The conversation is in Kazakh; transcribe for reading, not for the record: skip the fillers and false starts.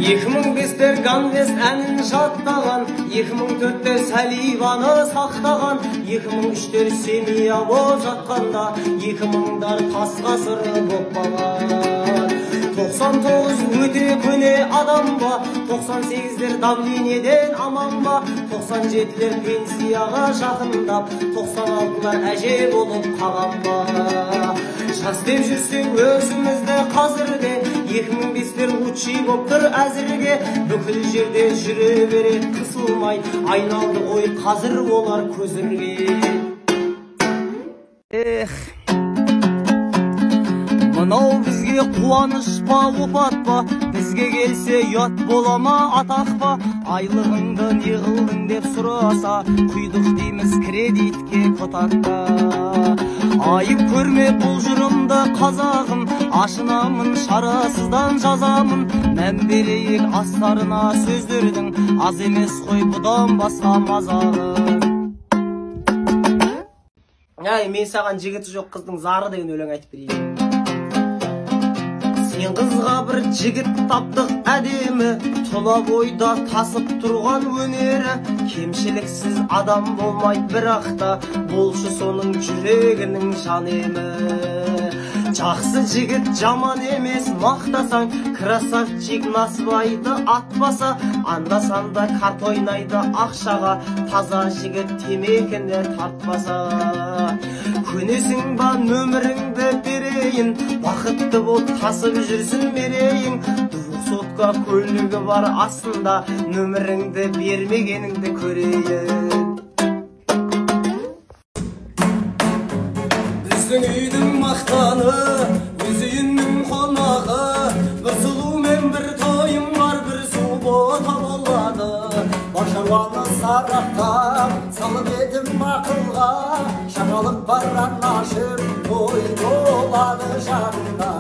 2005-тер Ганвест әнін жаттаған, 2004-те Сәливаны сақтаған, 2003-тер Семия боп жатқанда, 2000-дар тас ғасыры боп балған. 99 өте көне адам ба, 98-дер давлениеден аман ба, 97-лер пенсияға жақындап, 96-лар әже болып қаған ба. Жас деп жүрсек өзімізді қазірде, 2005-тер лучший боп тұр әзірге, бүкіл жерде жүре берет қысылмай, айналды ғой қазір олар көзірге. Мынау бізге қуаныш па, опат па, бізге келсе ұят бола ма, атақ па, айлығыңды не қылдың деп сұраса, құйдық дейміз кредитке котаққа. Айып көрме бұл жырымды қазағым, ашынамын шарасыздан жазамын, мән берейік астарына сөздердің, аз емес қой бұдан басқа мазағым. Мен саған жігіті жоқ қыздың зары деген өлең айтып берейін. Сен қызға бір жігіт таптық әдемі, тұла бойда тасып тұрған өнері, кемшіліксіз адам болмайды бірақта, болшы соның жүрегінің жанемі. Жақсы жігіт жаман емес мақтасаң, красавчик насыбайды атпаса, анда-санда карт ойнайды ақшаға, таза жігіт темекіні тартпаса. Көнесің ба нөміріңді берейін, бақытты болып тасып жүрсін мерейін. 200-сотка көлігі бар астында, нөміріңді бермегеніңді көрейін. Біздің үйдің мақтаны, өз үйінің қонағы, бір сұлу мен бір тойым бар, бір су бота болады. Башарланы сарақтап, салып едім ақылға, жаңалық бар анашым, той болады жағында.